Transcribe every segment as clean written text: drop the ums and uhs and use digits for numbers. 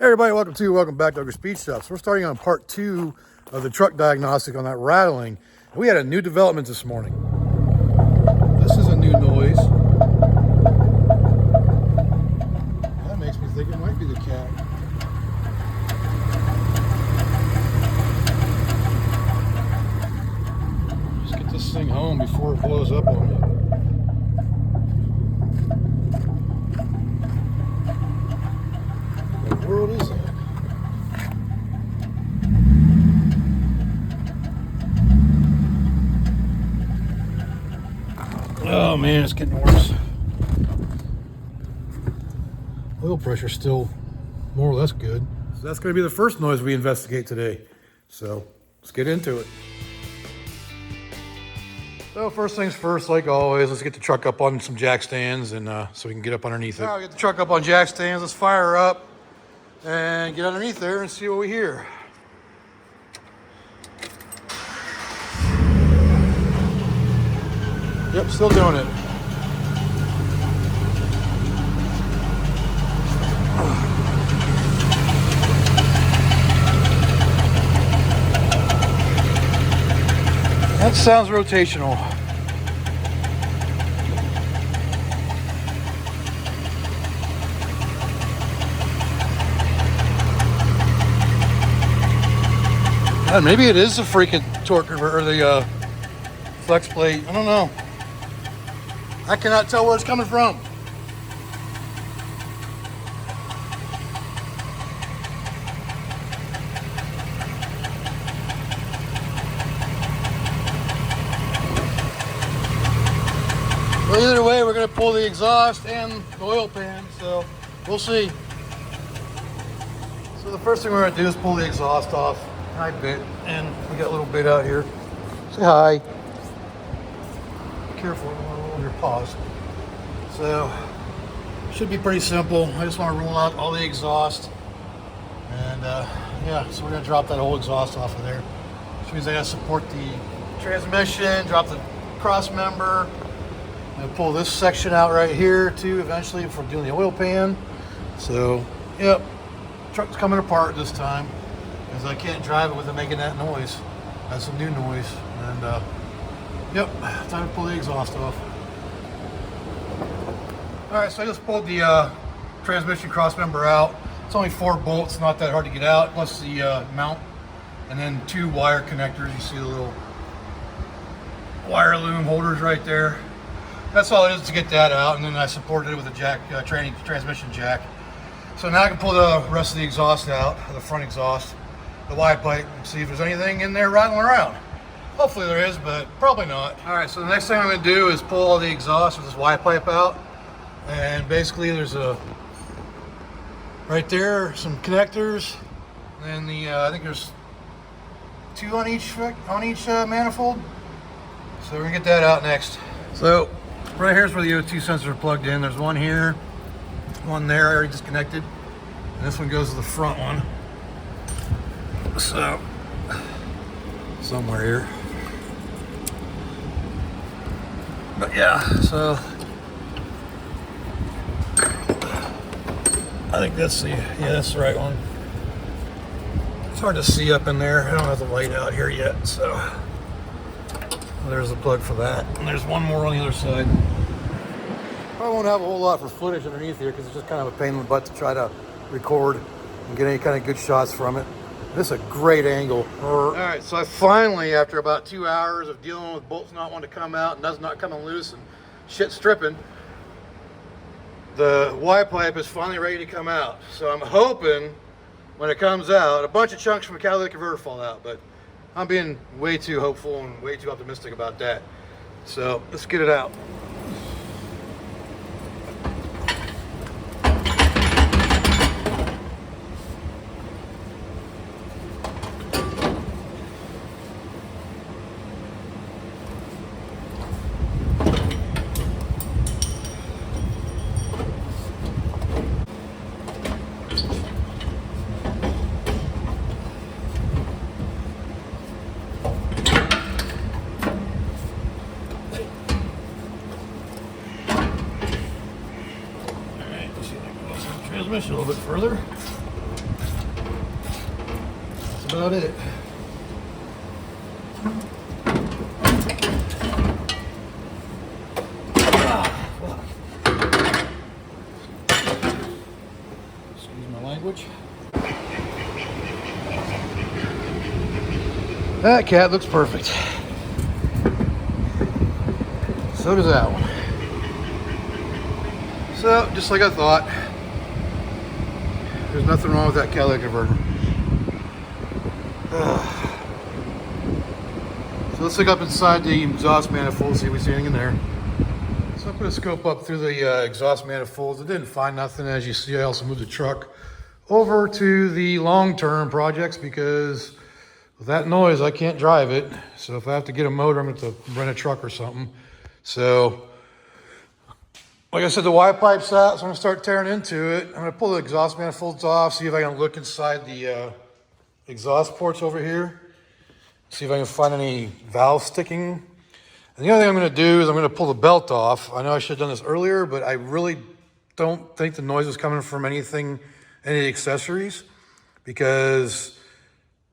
Hey everybody, welcome back to Ugly Speed Stuff. So we're starting on part 2 of the truck diagnostic on that rattling. We had a new development this morning. This is a new noise. That makes me think it might be the cat. Just get this thing home before it blows up on me. What world is that? Oh man, it's getting worse. Oil pressure's still more or less good. So that's going to be the first noise we investigate today. So let's get into it. So first things first, like always, let's get the truck up on some jack stands and so we can get up underneath it. All right, get the truck up on jack stands. Let's fire her up and get underneath there and see what we hear. Yep, still doing it. That sounds rotational. God, maybe it is the freaking torque or the flex plate. I don't know. I cannot tell where it's coming from. Well, either way, we're going to pull the exhaust and the oil pan, so we'll see. So the first thing we're going to do is pull the exhaust off. Hi, bit, and we got a little bit out here. Say hi. Be careful on your paws. So, should be pretty simple. I just want to roll out all the exhaust, and yeah, so we're going to drop that whole exhaust off of there. Which means I got to support the transmission, drop the cross member. I'm going to pull this section out right here too eventually if we're doing the oil pan. So, yep, truck's coming apart this time because I can't drive it without making that noise. That's a new noise. And yep, time to pull the exhaust off. All right, so I just pulled the transmission cross member out. It's only 4 bolts, not that hard to get out, plus the mount, and then 2 wire connectors. You see the little wire loom holders right there. That's all it is to get that out, and then I supported it with a jack, transmission jack. So now I can pull the rest of the exhaust out, the front exhaust, the Y pipe, and see if there's anything in there rattling around. Hopefully there is, but probably not. All right, so the next thing I'm gonna do is pull all the exhaust with this Y pipe out. And basically there's right there, some connectors. And the, I think there's 2 on each manifold. So we're gonna get that out next. So right here's where the O2 sensors are plugged in. There's one here, one there, I already disconnected. And this one goes to the front one. So, somewhere here. But yeah, so I think that's that's the right one. It's hard to see up in there. I don't have the light out here yet, so there's the plug for that. And there's one more on the other side. I won't have a whole lot for footage underneath here because it's just kind of a pain in the butt to try to record and get any kind of good shots from it. This is a great angle. All right, so I finally, after about 2 hours of dealing with bolts not wanting to come out and nuts not coming loose and shit stripping, the Y pipe is finally ready to come out. So I'm hoping when it comes out, a bunch of chunks from the catalytic converter fall out, but I'm being way too hopeful and way too optimistic about that. So let's get it out. transmission a little bit further. about it. Excuse my language. That cat looks perfect. So does that one. So, just like I thought, there's nothing wrong with that catalytic converter. So let's look up inside the exhaust manifold, see if we see anything in there. So I put a scope up through the exhaust manifolds. I didn't find nothing. As you see, I also moved the truck over to the long-term projects because with that noise, I can't drive it. So if I have to get a motor, I'm going to have to rent a truck or something. So, like I said, the Y pipe's out, so I'm going to start tearing into it. I'm going to pull the exhaust manifolds off, see if I can look inside the exhaust ports over here. See if I can find any valves sticking. And the other thing I'm going to do is I'm going to pull the belt off. I know I should have done this earlier, but I really don't think the noise is coming from anything, any of the accessories, because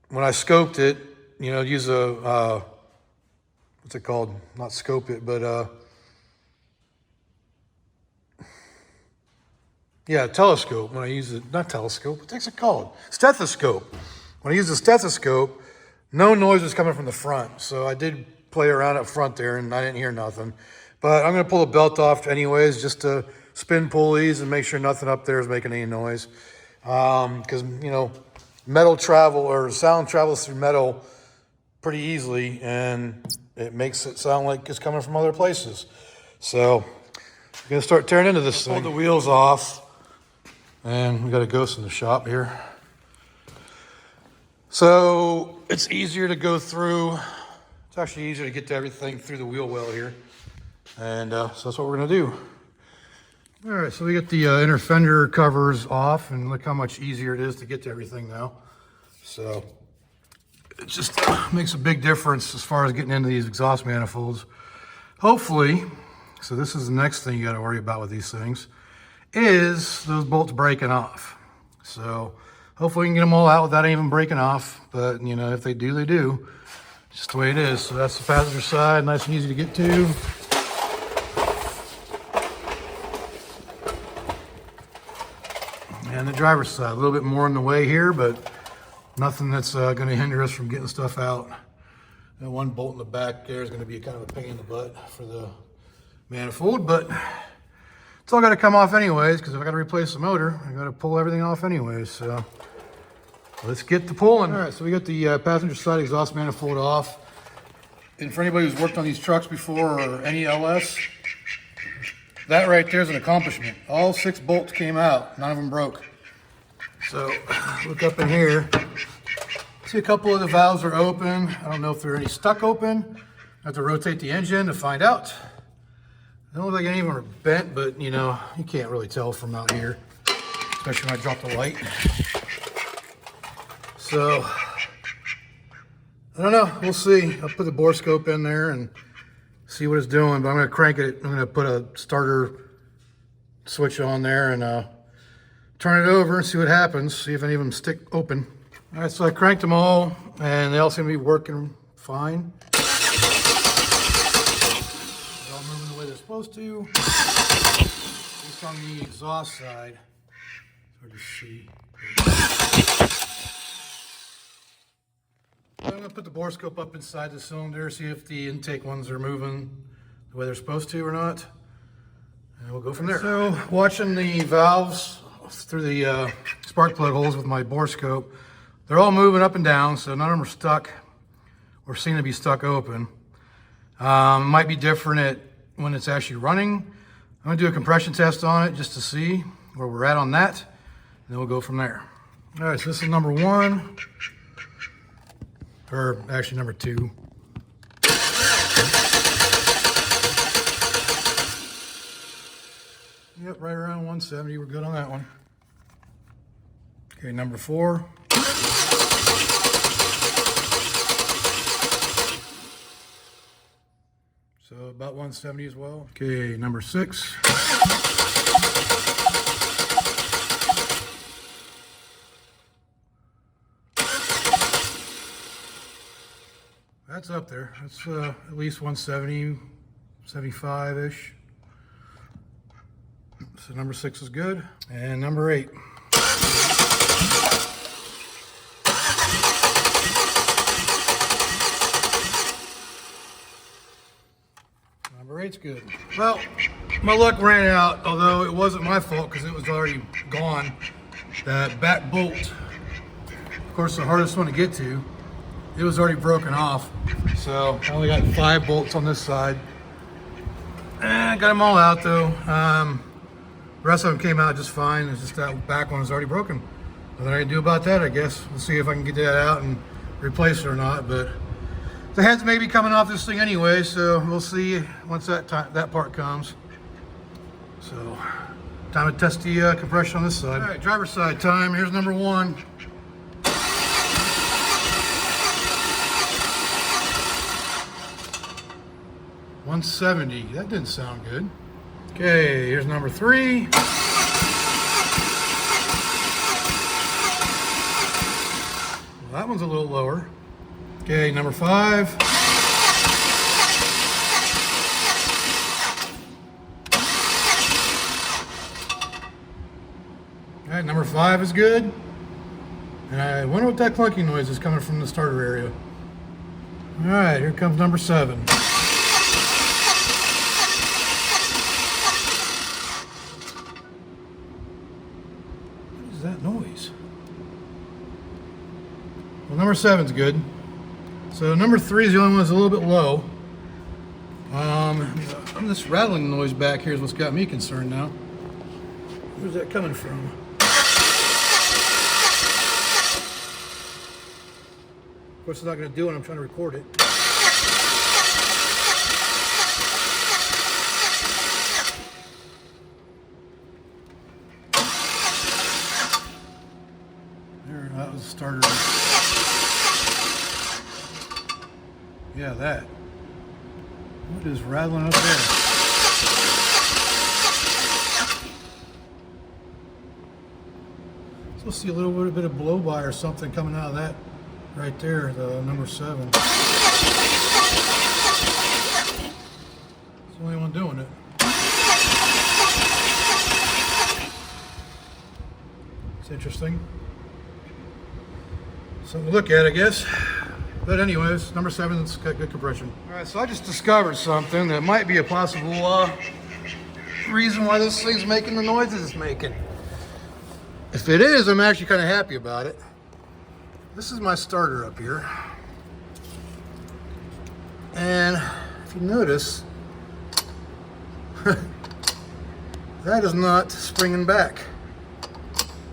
when I scoped it, you know, use a, what's it called? Not scope it, but yeah, telescope. When I use it, not telescope, what's it called? Stethoscope. When I use the stethoscope, no noise was coming from the front. So I did play around up front there and I didn't hear nothing. But I'm going to pull the belt off anyways, just to spin pulleys and make sure nothing up there is making any noise. Because, you know, metal travel or sound travels through metal pretty easily and it makes it sound like it's coming from other places. So I'm going to start tearing into this thing. Pull the wheels off and we got a ghost in the shop here. So it's easier to go through. It's actually easier to get to everything through the wheel well here. And so that's what we're gonna do. All right, so we get the inner fender covers off and look how much easier it is to get to everything now. So it just makes a big difference as far as getting into these exhaust manifolds. Hopefully, so this is the next thing you gotta worry about with these things, is those bolts breaking off. So hopefully we can get them all out without even breaking off. But, you know, if they do, they do. Just the way it is. So that's the passenger side, nice and easy to get to. And the driver's side, a little bit more in the way here, but nothing that's going to hinder us from getting stuff out. That one bolt in the back there is going to be kind of a pain in the butt for the manifold, but it's all got to come off anyways, because if I got to replace the motor, I got to pull everything off anyways. So let's get to pulling. All right, so we got the passenger side exhaust manifold off. And for anybody who's worked on these trucks before or any LS, that right there is an accomplishment. All 6 bolts came out, none of them broke. So look up in here. See a couple of the valves are open. I don't know if they're any stuck open. I have to rotate the engine to find out. They don't look like any of them are bent, but you know, you can't really tell from out here, especially when I drop the light. So, I don't know, we'll see. I'll put the bore scope in there and see what it's doing, but I'm gonna crank it. I'm gonna put a starter switch on there and turn it over and see what happens, see if any of them stick open. All right, so I cranked them all and they all seem to be working fine. Supposed to, at least on the exhaust side. Hard to see. I'm going to put the bore scope up inside the cylinder, see if the intake ones are moving the way they're supposed to or not, and we'll go from there. So, watching the valves through the spark plug holes with my bore scope, they're all moving up and down, so none of them are stuck or seem to be stuck open. Might be different when it's actually running. I'm gonna do a compression test on it just to see where we're at on that, and then we'll go from there. All right, so this is number 1, or actually number 2. Yep, right around 170, we're good on that one. Okay, number 4. So about 170 as well. Okay, number 6. That's up there. That's at least 170, 75-ish. So number 6 is good. And number 8. Number 8's good. Well, my luck ran out, although it wasn't my fault because it was already gone. That back bolt, of course the hardest one to get to, it was already broken off. So I only got 5 bolts on this side. Got them all out though. The rest of them came out just fine. It's just that back one was already broken. Nothing I can do about that, I guess. We'll see if I can get that out and replace it or not. But the heads may be coming off this thing anyway, so we'll see once that part comes. So time to test the compression on this side. All right, driver's side time. Here's number 1. $170. That didn't sound good. Okay, here's number 3. Well, that one's a little lower. Okay, number 5. All right, number 5 is good. And I wonder what that clunky noise is coming from the starter area. All right, here comes number 7. What is that noise? Well, number 7's good. So number 3 is the only one that's a little bit low. This rattling noise back here is what's got me concerned now. Where's that coming from? Of course, it's not going to do it when I'm trying to record it. There, that was the starter. Yeah, that. What is rattling up there? So see a little bit of blow by or something coming out of that right there, the number 7. It's the only one doing it. It's interesting. Something to look at, I guess. But anyways, number 7's got good compression. All right, so I just discovered something that might be a possible reason why this thing's making the noises it's making. If it is, I'm actually kind of happy about it. This is my starter up here. And if you notice, that is not springing back.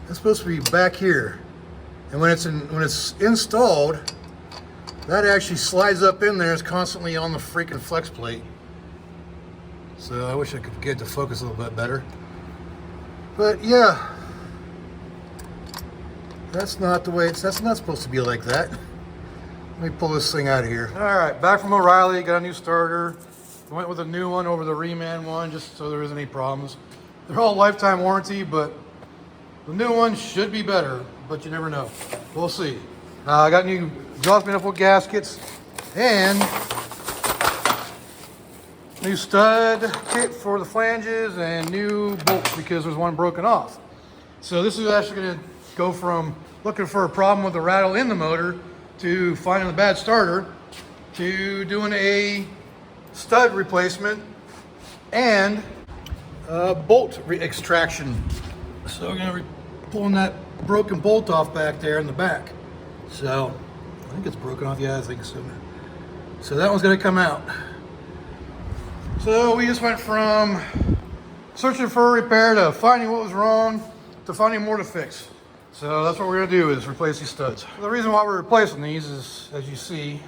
It's supposed to be back here. And when it's installed, that actually slides up in there. It's constantly on the freaking flex plate. So I wish I could get the focus a little bit better. But yeah, that's not the way that's not supposed to be like that. Let me pull this thing out of here. All right, back from O'Reilly, got a new starter. Went with a new one over the Reman one just so there isn't any problems. They're all lifetime warranty, but the new one should be better, but you never know. We'll see. I got new exhaust manifold gaskets and new stud kit for the flanges and new bolts because there's one broken off. So this is actually going to go from looking for a problem with the rattle in the motor to finding the bad starter to doing a stud replacement and bolt extraction. So we're going to be pulling that broken bolt off back there in the back. So I think it's broken off. Yeah, I think so. So that one's going to come out. So we just went from searching for a repair to finding what was wrong to finding more to fix. So that's what we're going to do is replace these studs. The reason why we're replacing these is, as you see,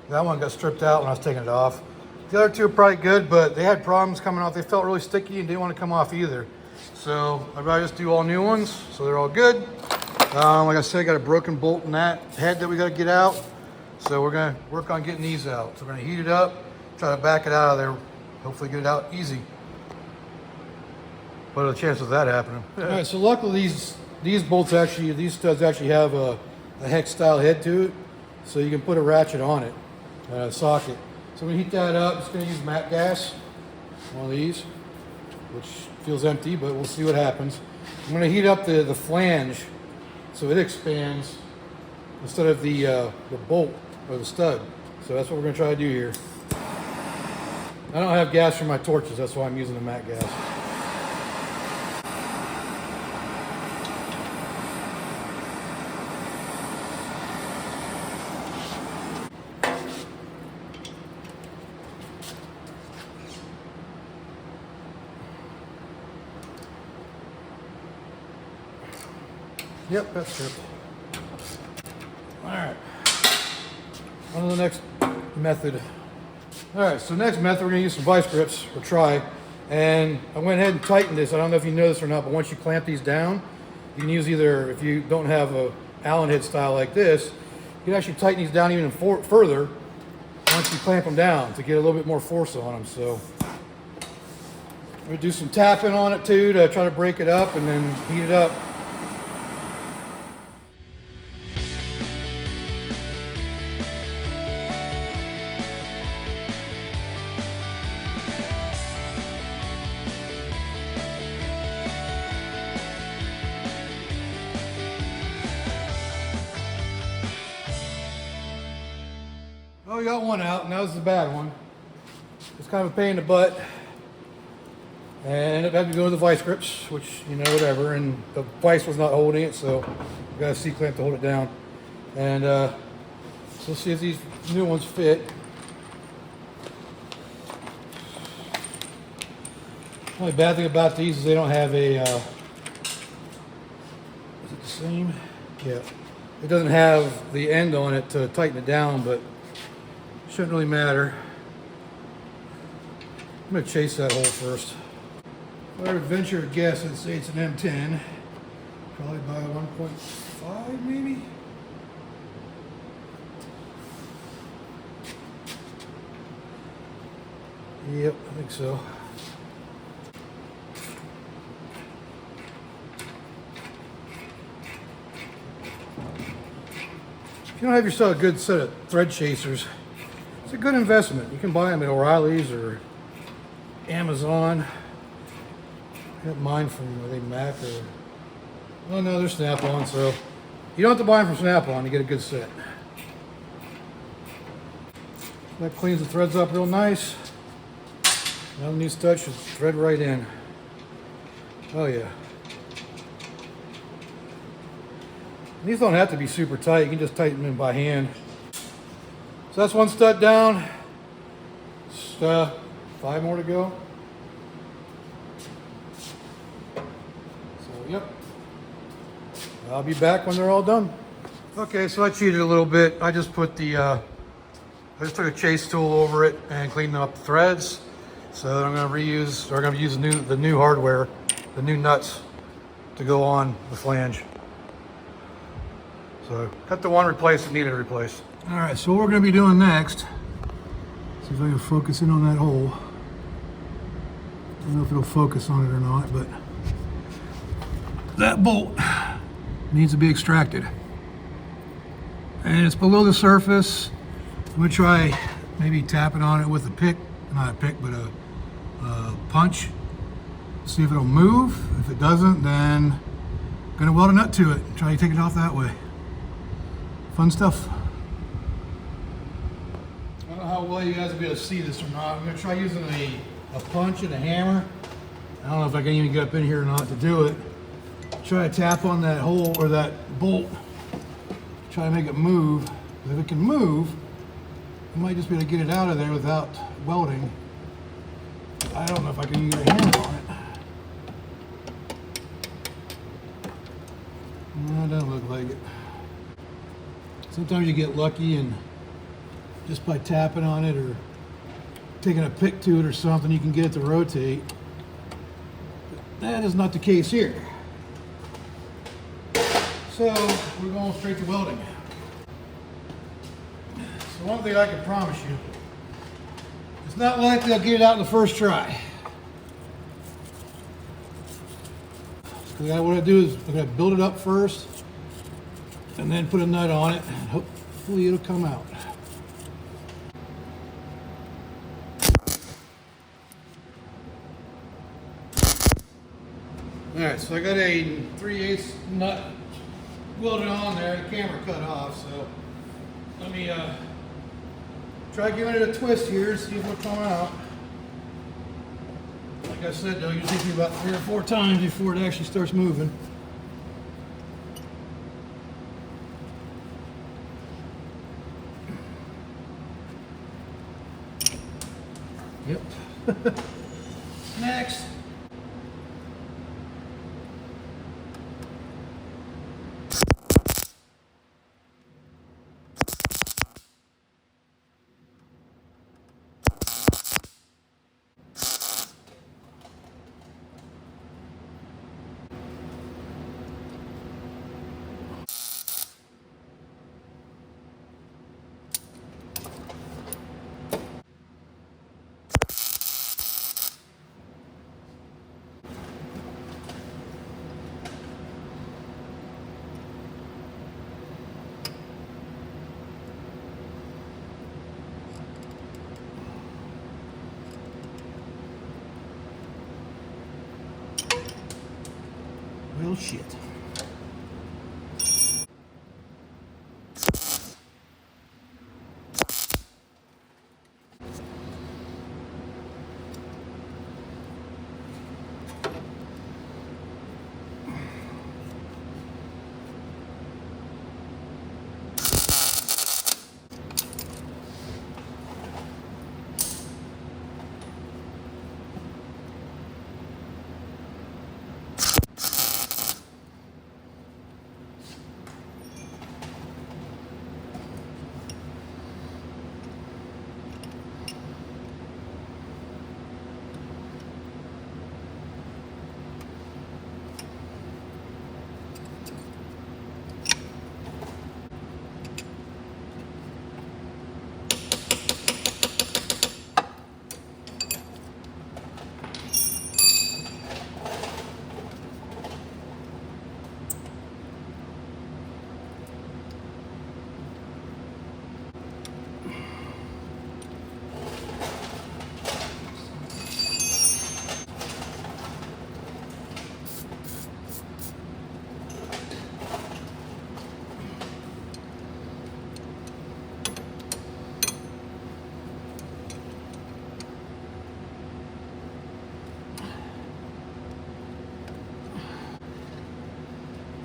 that one got stripped out when I was taking it off. The other two are probably good, but they had problems coming off. They felt really sticky and didn't want to come off either. So I'd rather just do all new ones, so they're all good. Like I said, I got a broken bolt in that head that we got to get out. So we're going to work on getting these out. So we're going to heat it up, try to back it out of there, hopefully get it out easy. What are the chances of that happening? All right, so luckily these studs actually have a hex style head to it. so you can put a ratchet on it, socket. So I'm gonna heat that up. Just gonna use matte gas, one of these, which feels empty, but we'll see what happens. I'm gonna heat up the flange so it expands instead of the bolt or the stud. So that's what we're gonna try to do here. I don't have gas for my torches, that's why I'm using the matte gas. Yep, that's it. All right, on to the next method. All right, so next method, we're gonna use some vice grips, or try. And I went ahead and tightened this. I don't know if you know this or not, but once you clamp these down, you can use either, if you don't have a Allen head style like this, you can actually tighten these down even further once you clamp them down to get a little bit more force on them. So I'm gonna do some tapping on it too to try to break it up and then heat it up. Oh, we got one out, and that was the bad one. It's kind of a pain in the butt. And it had to go to the vice grips, which, you know, whatever. And the vice was not holding it, so we got a C-clamp to hold it down. And so let's see if these new ones fit. The only bad thing about these is they don't have a, is it the same? Yeah. It doesn't have the end on it to tighten it down, but shouldn't really matter. I'm gonna chase that hole first. If I would venture a guess, I'd say it's an M10. Probably by 1.5 maybe? Yep, I think so. If you don't have yourself a good set of thread chasers, it's a good investment. You can buy them at O'Reilly's or Amazon. I got mine from, are they Mac or, oh no, they're Snap-on, so you don't have to buy them from Snap-on to get a good set. That cleans the threads up real nice. Now the new stud should thread right in. Oh yeah. These don't have to be super tight. You can just tighten them in by hand. So that's one stud down. Just 5 more to go. So yep. I'll be back when they're all done. Okay, so I cheated a little bit. I just put the I just took a chase tool over it and cleaned up the threads. So I'm going to reuse, or I'm going to use the new hardware, the new nuts to go on the flange. So cut the one, replace it, needed to replace. All right, so what we're going to be doing next, see if I can focus in on that hole. I don't know if it'll focus on it or not, but that bolt needs to be extracted. And it's below the surface. I'm going to try maybe tapping on it with a pick, not a pick, but a punch. See if it'll move. If it doesn't, then I'm going to weld a nut to it. Try to take it off that way. Fun stuff. I don't know how well you guys will be able to see this or not. I'm going to try using a punch and a hammer. I don't know if I can even get up in here or not to do it. Try to tap on that hole or that bolt. Try to make it move. If it can move, I might just be able to get it out of there without welding. I don't know if I can get a hammer on it. No, it doesn't look like it. Sometimes you get lucky and just by tapping on it or taking a pick to it or something, you can get it to rotate. But that is not the case here. So we're going straight to welding. So one thing I can promise you, it's not likely I'll get it out in the first try. Because what I do is I'm going to build it up first and then put a nut on it. hopefully it'll come out. All right, so I got a 3/8 nut welded on there. The camera cut off, so let me try giving it a twist here, see if it'll come out. Like I said, though, usually do about 3 or 4 times before it actually starts moving. Yep. Next. Well, shit.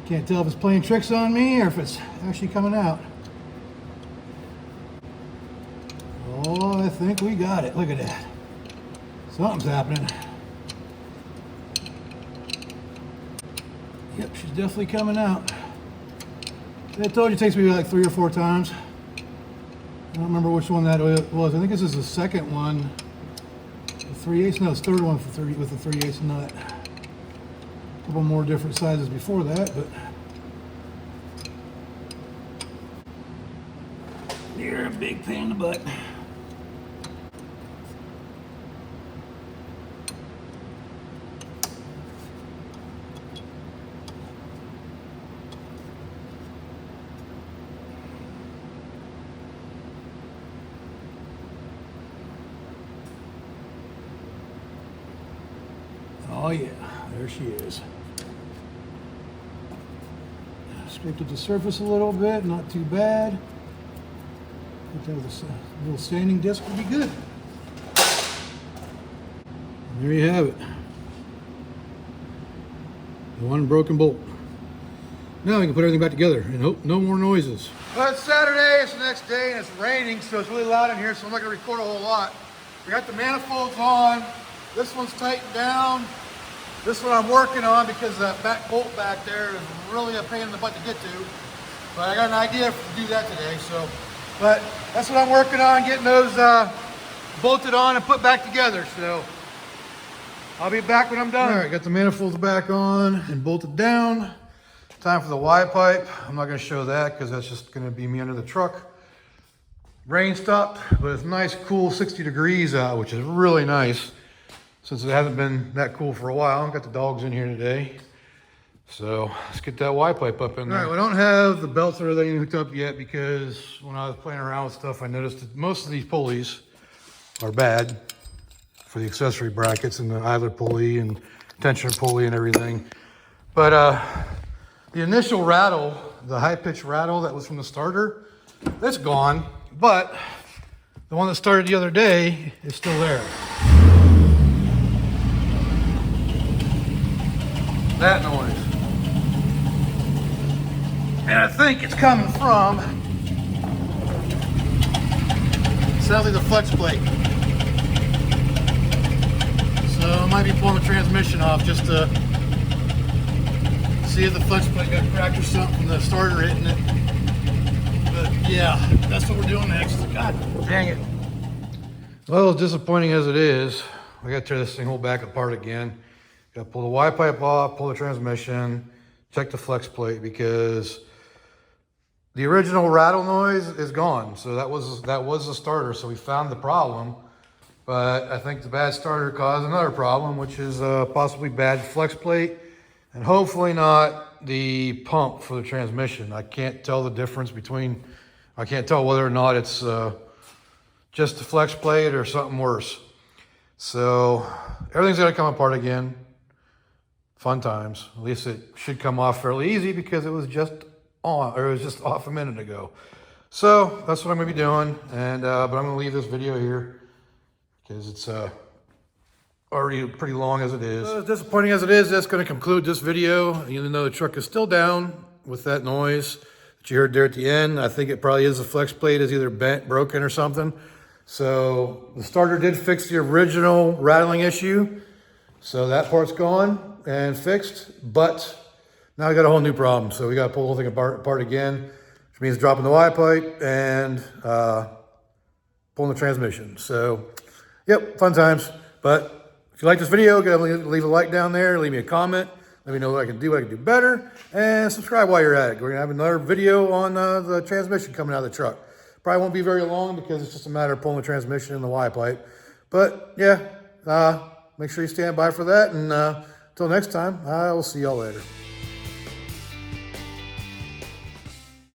Can't tell if it's playing tricks on me or if it's actually coming out. Oh, I think we got it. Look at that. Something's happening. Yep, she's definitely coming out. I told you it takes me like 3 or 4 times. I don't remember which one that was. I think this is the second one. The 3/8, no, it's the third one with the 3/8 nut. A couple more different sizes before that, but you're a big pain in the butt. Oh yeah, there she is. Scraped at the surface a little bit, not too bad. Put that with a little sanding disc would be good. And there you have it. One broken bolt. Now we can put everything back together and hope no more noises. Well, it's Saturday, it's the next day, and it's raining, so it's really loud in here, so I'm not gonna record a whole lot. We got the manifolds on. This one's tightened down. This one I'm working on because that back bolt back there is really a pain in the butt to get to. But I got an idea to do that today, so. But that's what I'm working on, getting those bolted on and put back together, so. I'll be back when I'm done. All right, got the manifolds back on and bolted down. Time for the Y pipe. I'm not gonna show that because that's just gonna be me under the truck. Rain stopped, but it's nice, cool 60 degrees out, which is really nice since it hasn't been that cool for a while. I've got the dogs in here today. So let's get that Y pipe up in there. All right, we don't have the belts or everything hooked up yet because when I was playing around with stuff, I noticed that most of these pulleys are bad for the accessory brackets and the idler pulley and tensioner pulley and everything. But the initial rattle, the high-pitched rattle that was from the starter, that's gone. But the one that started the other day is still there. That noise. And I think it's coming from, sadly, the flex plate. So I might be pulling the transmission off just to see if the flex plate got cracked or something from the starter hitting it. But yeah, that's what we're doing next. God dang it. Well, as disappointing as it is, we got to tear this thing whole back apart again. Got to pull the Y pipe off, pull the transmission, check the flex plate because the original rattle noise is gone. So that was the starter. So we found the problem, but I think the bad starter caused another problem, which is possibly bad flex plate and hopefully not the pump for the transmission. I can't tell the difference between, I can't tell whether or not it's just the flex plate or something worse. So everything's gonna come apart again. Fun times. At least it should come off fairly easy because it was just on, or it was just off a minute ago. So that's what I'm gonna be doing. And but I'm gonna leave this video here because it's already pretty long as it is. As disappointing as it is, that's gonna conclude this video. Even though the truck is still down with that noise that you heard there at the end, I think it probably is the flex plate is either bent, broken or something. So the starter did fix the original rattling issue. So that part's gone and fixed, but now we got a whole new problem. So we got to pull the whole thing apart again, which means dropping the Y pipe and pulling the transmission. So, yep, fun times. But if you like this video, go leave a like down there, leave me a comment, let me know what I can do better, and subscribe while you're at it. We're gonna have another video on the transmission coming out of the truck. Probably won't be very long because it's just a matter of pulling the transmission and the Y pipe. But yeah, make sure you stand by for that, and until next time, I will see y'all later.